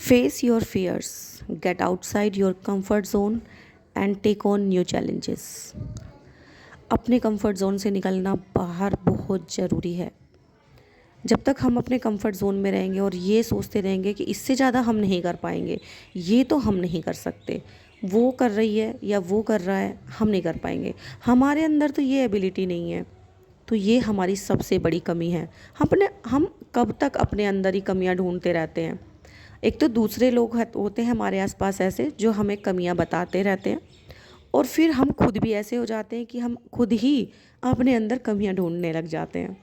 Face your fears, get outside your comfort zone and take on new challenges. अपने comfort zone से निकलना बाहर बहुत ज़रूरी है। जब तक हम अपने कंफर्ट ज़ोन में रहेंगे और ये सोचते रहेंगे कि इससे ज़्यादा हम नहीं कर पाएंगे, ये तो हम नहीं कर सकते, वो कर रही है या वो कर रहा है, हम नहीं कर पाएंगे, हमारे अंदर तो ये एबिलिटी नहीं है, तो ये हमारी सबसे बड़ी कमी है। हम कब तक अपने अंदर ही कमियां ढूंढते रहते हैं। एक तो दूसरे लोग होते हैं हमारे आसपास ऐसे जो हमें कमियां बताते रहते हैं, और फिर हम खुद भी ऐसे हो जाते हैं कि हम खुद ही अपने अंदर कमियां ढूंढने लग जाते हैं।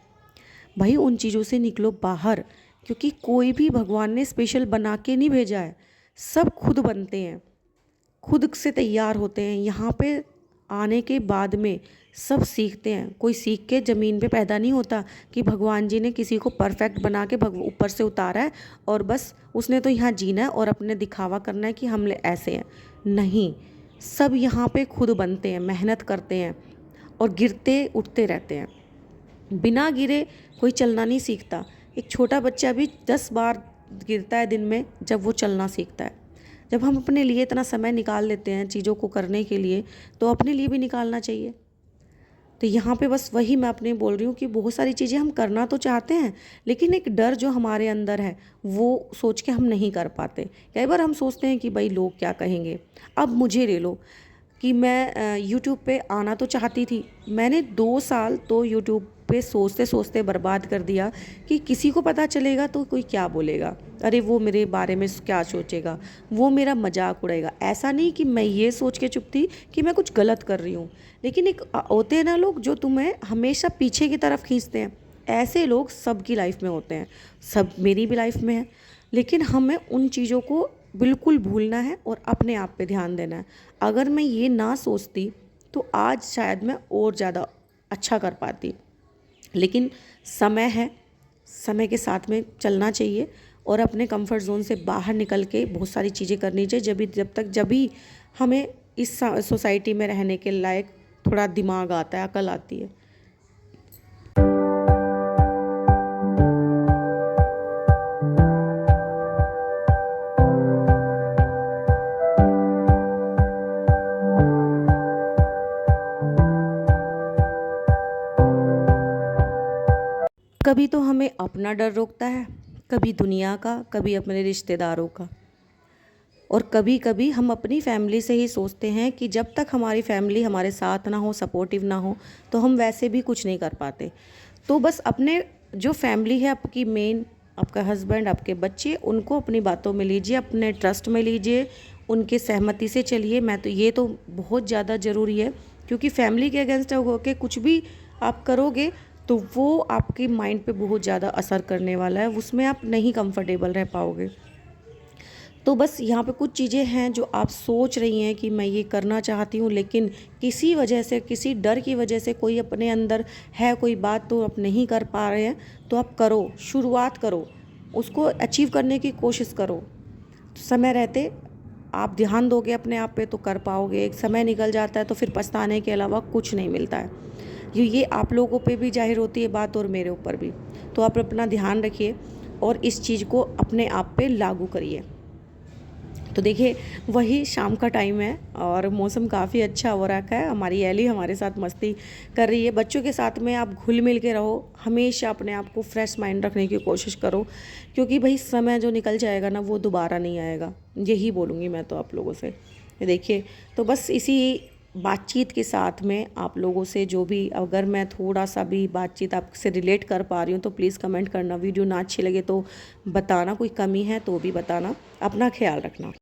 भाई उन चीज़ों से निकलो बाहर, क्योंकि कोई भी भगवान ने स्पेशल बना के नहीं भेजा है, सब खुद बनते हैं, खुद से तैयार होते हैं। यहाँ पे आने के बाद में सब सीखते हैं। कोई सीख के ज़मीन पे पैदा नहीं होता कि भगवान जी ने किसी को परफेक्ट बना के ऊपर से उतारा है और बस उसने तो यहाँ जीना है और अपने दिखावा करना है कि हम ऐसे हैं। नहीं, सब यहाँ पे खुद बनते हैं, मेहनत करते हैं और गिरते उठते रहते हैं। बिना गिरे कोई चलना नहीं सीखता। एक छोटा बच्चा भी 10 बार गिरता है दिन में, जब वो चलना सीखता है। जब हम अपने लिए इतना समय निकाल लेते हैं चीज़ों को करने के लिए, तो अपने लिए भी निकालना चाहिए। तो यहाँ पे बस वही मैं अपने बोल रही हूँ कि बहुत सारी चीज़ें हम करना तो चाहते हैं, लेकिन एक डर जो हमारे अंदर है वो सोच के हम नहीं कर पाते। कई बार हम सोचते हैं कि भाई लोग क्या कहेंगे। अब मुझे ले लो कि मैं यूट्यूब पे आना तो चाहती थी, मैंने 2 साल तो यूट्यूब पे सोचते सोचते बर्बाद कर दिया कि किसी को पता चलेगा तो कोई क्या बोलेगा, अरे वो मेरे बारे में क्या सोचेगा, वो मेरा मजाक उड़ाएगा। ऐसा नहीं कि मैं ये सोच के चुप थी कि मैं कुछ गलत कर रही हूँ, लेकिन एक होते हैं ना लोग जो तुम्हें हमेशा पीछे की तरफ खींचते हैं। ऐसे लोग सबकी लाइफ में होते हैं, सब मेरी भी लाइफ में है। लेकिन हमें उन चीज़ों को बिल्कुल भूलना है और अपने आप पे ध्यान देना है। अगर मैं ये ना सोचती तो आज शायद मैं और ज़्यादा अच्छा कर पाती। लेकिन समय है, समय के साथ में चलना चाहिए और अपने कंफर्ट जोन से बाहर निकल के बहुत सारी चीज़ें करनी चाहिए। जब भी हमें इस सोसाइटी में रहने के लायक थोड़ा दिमाग आता है, अकल आती है। कभी तो हमें अपना डर रोकता है, कभी दुनिया का, कभी अपने रिश्तेदारों का, और कभी कभी हम अपनी फैमिली से ही सोचते हैं कि जब तक हमारी फैमिली हमारे साथ ना हो, सपोर्टिव ना हो, तो हम वैसे भी कुछ नहीं कर पाते। तो बस अपने जो फैमिली है आपकी मेन, आपका हस्बैंड, आपके बच्चे, उनको अपनी बातों में लीजिए, अपने ट्रस्ट में लीजिए, उनके सहमति से चलिए। ये तो बहुत ज़्यादा ज़रूरी है, क्योंकि फैमिली के अगेंस्ट होकर कुछ भी आप करोगे तो वो आपके माइंड पे बहुत ज़्यादा असर करने वाला है, उसमें आप नहीं कंफर्टेबल रह पाओगे। तो बस यहाँ पे कुछ चीज़ें हैं जो आप सोच रही हैं कि मैं ये करना चाहती हूँ, लेकिन किसी वजह से, किसी डर की वजह से, कोई अपने अंदर है कोई बात तो आप नहीं कर पा रहे हैं, तो आप करो, शुरुआत करो, उसको अचीव करने की कोशिश करो। समय रहते आप ध्यान दोगे अपने आप पे तो कर पाओगे। एक समय निकल जाता है तो फिर पछताने के अलावा कुछ नहीं मिलता है। ये आप लोगों पे भी जाहिर होती है बात और मेरे ऊपर भी। तो आप अपना ध्यान रखिए और इस चीज़ को अपने आप पे लागू करिए। तो देखिए वही शाम का टाइम है और मौसम काफ़ी अच्छा हो रखा है। हमारी एली हमारे साथ मस्ती कर रही है। बच्चों के साथ में आप घुल मिल के रहो, हमेशा अपने आप को फ्रेश माइंड रखने की कोशिश करो, क्योंकि भाई समय जो निकल जाएगा ना वो दोबारा नहीं आएगा। यही बोलूँगी मैं तो आप लोगों से। देखिए तो बस इसी बातचीत के साथ में आप लोगों से जो भी, अगर मैं थोड़ा सा भी बातचीत आपसे रिलेट कर पा रही हूँ तो प्लीज़ कमेंट करना। वीडियो ना अच्छी लगे तो बताना, कोई कमी है तो भी बताना। अपना ख्याल रखना।